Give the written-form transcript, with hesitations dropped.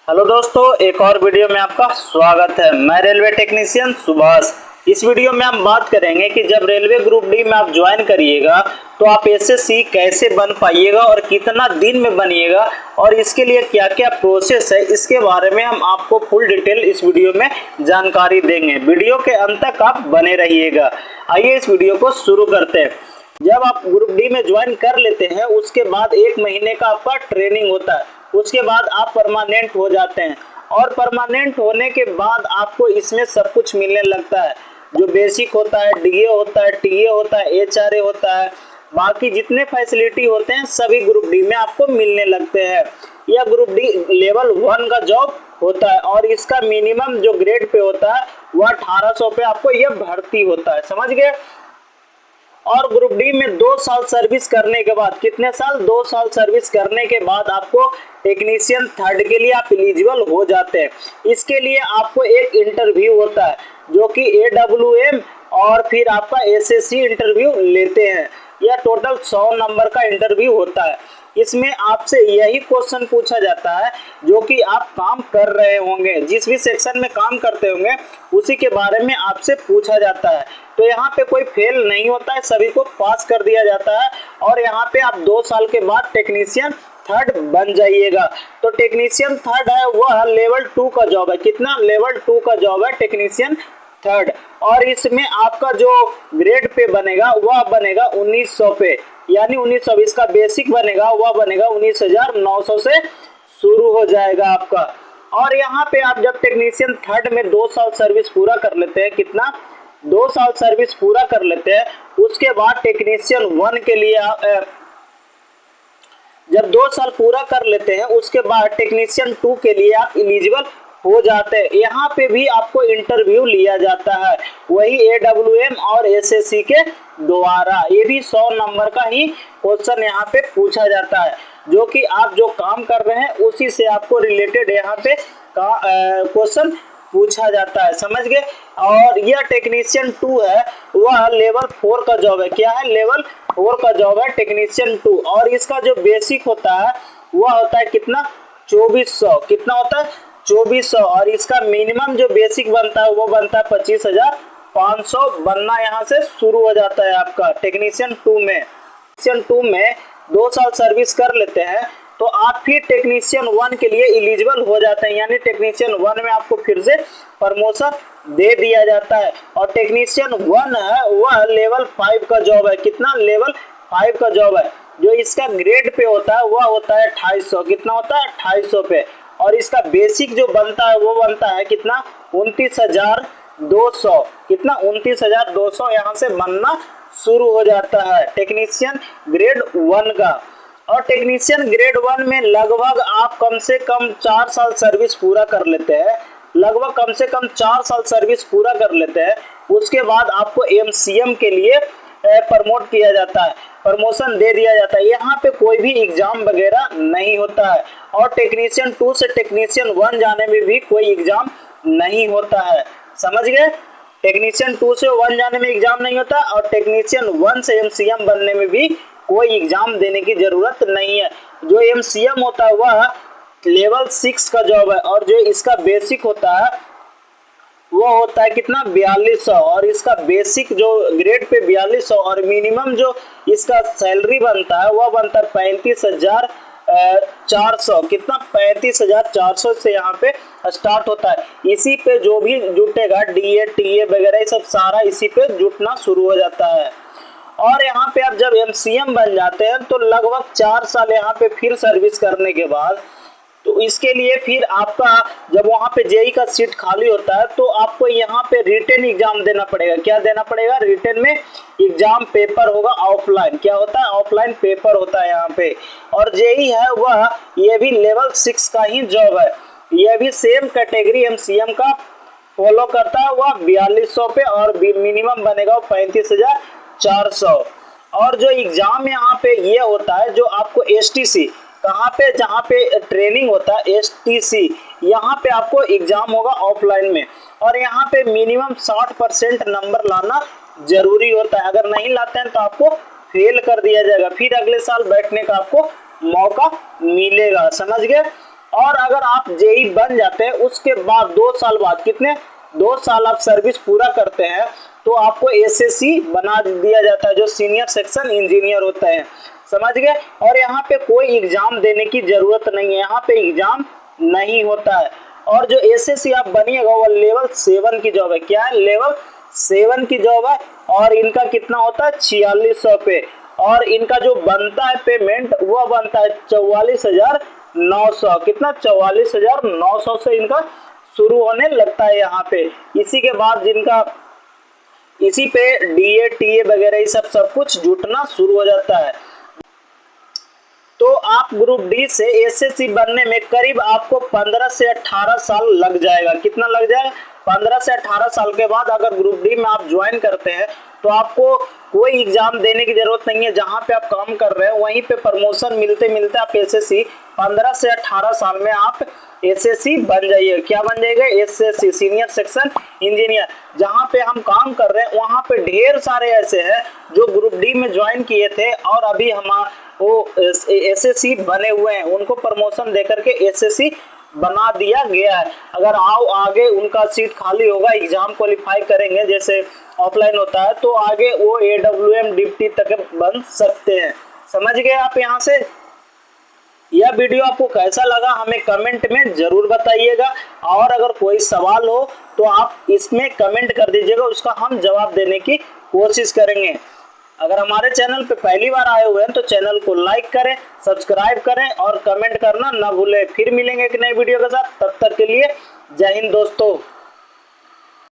Hello दोस्तों, एक और वीडियो में आपका स्वागत है। मैं रेलवे टेक्नीशियन सुभाष। इस वीडियो में हम बात करेंगे कि जब रेलवे ग्रुप डी में आप ज्वाइन करिएगा तो आप एसएससी कैसे बन पाइएगा और कितना दिन में बनिएगा और इसके लिए क्या क्या प्रोसेस है, इसके बारे में हम आपको फुल डिटेल इस वीडियो में जानकारी देंगे। वीडियो के अंत तक आप बने रहिएगा। आइए इस वीडियो को शुरू करते हैं। जब आप ग्रुप डी में ज्वाइन कर लेते हैं उसके बाद 1 महीने का आपका ट्रेनिंग होता है। उसके बाद आप परमानेंट हो जाते हैं और परमानेंट होने के बाद आपको इसमें सब कुछ मिलने लगता है। जो बेसिक होता है, डीए होता है, टीए होता है, एचआरए होता है, बाकी जितने फैसिलिटी होते हैं सभी ग्रुप डी में आपको मिलने लगते हैं। यह ग्रुप डी लेवल 1 का जॉब होता है और इसका मिनिमम जो ग्रेड पे होता है वह 1800 पे आपको यह भर्ती होता है। समझ गए। और ग्रुप डी में 2 साल सर्विस करने के बाद, कितने साल? 2 साल सर्विस करने के बाद आपको टेक्नीशियन थर्ड के लिए आप एलिजिबल हो जाते हैं। इसके लिए आपको एक इंटरव्यू होता है जो कि AWM और फिर आपका SSC इंटरव्यू लेते हैं। यह टोटल 100 नंबर का इंटरव्यू होता है। इसमें आपसे यही क्वेश्चन पूछा जाता है जो कि आप काम कर रहे होंगे, जिस भी सेक्शन में काम करते होंगे उसी के बारे में आपसे पूछा जाता है। तो यहाँ पे कोई फेल नहीं होता है, सभी को पास कर दिया जाता है और यहाँ पे आप 2 साल के बाद टेक्नीशियन थर्ड बन जाइएगा। तो टेक्नीशियन थर्ड है वह लेवल 2 का जॉब है। कितना? लेवल 2 का जॉब है टेक्नीशियन थर्ड। और इसमें आपका जो ग्रेड पे बनेगा वह बनेगा 1900 पे, यानी 1920 का बेसिक बनेगा वह बनेगा 19,900 से शुरू हो जाएगा आपका। और यहाँ पे आप जब टेक्नीशियन थर्ड में 2 साल सर्विस पूरा कर लेते हैं, कितना? 2 साल सर्विस पूरा कर लेते हैं, उसके बाद टेक्नीशियन 1 के लिए जब 2 साल पूरा कर लेते हैं उसके बाद टेक्नीशियन 2 के लिए आप एलिजिबल हो जाते हैं। यहाँ पे भी आपको इंटरव्यू लिया जाता है, वही AWM और SSC के द्वारा। ये भी 100 नंबर का ही क्वेश्चन यहाँ पे पूछा जाता है, जो कि आप जो काम कर रहे हैं उसी से आपको रिलेटेड यहाँ पे क्वेश्चन पूछा जाता है। समझ गए। और यह टेक्नीशियन 2 है वह लेवल 4 का जॉब है। क्या है? लेवल 4 का जॉब है टेक्नीशियन 2। और इसका जो बेसिक होता है वह होता है कितना? 2400। कितना होता है? 2400। और इसका मिनिमम जो बेसिक बनता है वो बनता है 25,500 बनना यहाँ से शुरू हो जाता है आपका टेक्नीशियन 2 में। टेक्नीशियन 2 में 2 साल सर्विस कर लेते हैं तो आप फिर टेक्नीशियन 1 के लिए एलिजिबल हो जाते हैं, यानी टेक्नीशियन 1 में आपको फिर से प्रमोशन दे दिया जाता है। और टेक्नीशियन 1 है वह लेवल 5 का जॉब है। कितना? लेवल 5 का जॉब है। जो इसका ग्रेड पे होता है वह होता है 2800। कितना होता है? 2800 पे। और इसका बेसिक जो बनता है वो बनता है कितना? 29,200। कितना? 29,200 यहाँ से बनना शुरू हो जाता है टेक्नीशियन ग्रेड 1 का। और टेक्नीशियन ग्रेड 1 में लगभग आप कम से कम 4 साल सर्विस पूरा कर लेते हैं, लगभग कम से कम 4 साल सर्विस पूरा कर लेते हैं। उसके बाद आपको MCM के लिए प्रमोट किया जाता है, प्रमोशन दे दिया जाता है। यहाँ पे कोई भी एग्जाम वगैरह नहीं होता है। और टेक्नीशियन 2 से टेक्नीशियन 1 जाने में भी कोई एग्जाम नहीं होता है। समझ गए। टेक्नीशियन 2 से 1 जाने में एग्जाम नहीं होता और टेक्नीशियन 1 से MCM बनने में भी कोई एग्जाम देने की जरूरत नहीं है। जो MCM होता है वह लेवल 6 का जॉब है और जो इसका बेसिक होता है वो होता है कितना? 4200। और इसका बेसिक जो ग्रेड पे 4200 और मिनिमम जो इसका सैलरी बनता है वह बनता है 35,400। कितना? 35,400 से यहाँ पे स्टार्ट होता है। इसी पे जो भी जुटेगा DA TA वगैरह ये सब सारा इसी पे जुटना शुरू हो जाता है। और यहाँ पे आप जब MCM बन जाते हैं तो लगभग 4 साल यहाँ पे फिर सर्विस करने के बाद तो इसके लिए फिर आपका जब वहाँ पे जेई का सीट खाली होता है तो आपको यहाँ पे रिटन एग्जाम देना पड़ेगा। क्या देना पड़ेगा? रिटन में एग्जाम पेपर होगा ऑफलाइन। क्या होता है? ऑफलाइन पेपर होता है यहाँ पे। और जेई है वह ये भी लेवल 6 का ही जॉब है। यह भी सेम कैटेगरी MCM का फॉलो करता है, वह 4200 पे और मिनिमम बनेगा 35,400। और जो एग्जाम यहाँ पे ये होता है जो आपको STC कहाँ पे, जहाँ पे ट्रेनिंग होता है STC, यहाँ पे आपको एग्जाम होगा ऑफलाइन में। और यहाँ पे मिनिमम 60% नंबर लाना जरूरी होता है। अगर नहीं लाते हैं तो आपको फेल कर दिया जाएगा, फिर अगले साल बैठने का आपको मौका मिलेगा। समझ गए। और अगर आप जेई बन जाते हैं उसके बाद 2 साल बाद, कितने 2 साल आप सर्विस पूरा करते हैं तो आपको एसएससी बना दिया जाता है, जो सीनियर सेक्शन इंजीनियर होता है। समझ गए। और यहाँ पे कोई एग्जाम देने की जरूरत नहीं है, यहाँ पे एग्जाम नहीं होता है। और जो एसएससी आप बनिएगा वो लेवल 7 की जॉब है। क्या है? लेवल 7 की जॉब है। और इनका कितना होता है? 4600 पे। और इनका जो बनता है पेमेंट वो बनता है 44,900। कितना? 44,900 से इनका शुरू होने लगता है यहाँ पे। इसी के बाद जिनका इसी पे डीए टीए वगैरह ये सब कुछ जुटना शुरू हो जाता है। तो आप ग्रुप डी से एसएससी बनने में करीब आपको 15 से 18 साल लग जाएगा। कितना लग जाएगा? 15 से 18 साल के बाद अगर ग्रुप डी में आप ज्वाइन करते हैं तो आपको कोई एग्जाम देने की जरूरत नहीं है। जहां पे आप काम कर रहे हैं वहीं पे प्रमोशन मिलते मिलते आप एसएससी 15 से 18 साल में आप एसएससी बन जाइए। क्या बन जाएगा? SSC senior section engineer. जहां पे हम काम कर रहे हैं वहां पे ढेर सारे ऐसे हैं जो ग्रुप डी में ज्वाइन किए थे और अभी हम वो एसएससी बने हुए हैं, उनको प्रमोशन देकर के एसएससी बना दिया गया है। अगर आओ आगे उनका सीट खाली होगा, एग्जाम क्वालिफाई करेंगे जैसे ऑफलाइन होता है तो आगे वो एडब्ल्यूएम डिप्टी तक बन सकते हैं। समझ गए आप यहाँ से? यह वीडियो आपको कैसा लगा हमें कमेंट में जरूर बताइएगा। और अगर कोई सवाल हो तो आप इसमें कमेंट कर दीजिएगा, उसका हम जवाब देने की कोशिश करेंगे। अगर हमारे चैनल पे पहली बार आए हुए हैं तो चैनल को लाइक करें, सब्सक्राइब करें और कमेंट करना ना भूलें। फिर मिलेंगे एक नई वीडियो के साथ, तब तक के लिए जय हिंद दोस्तों।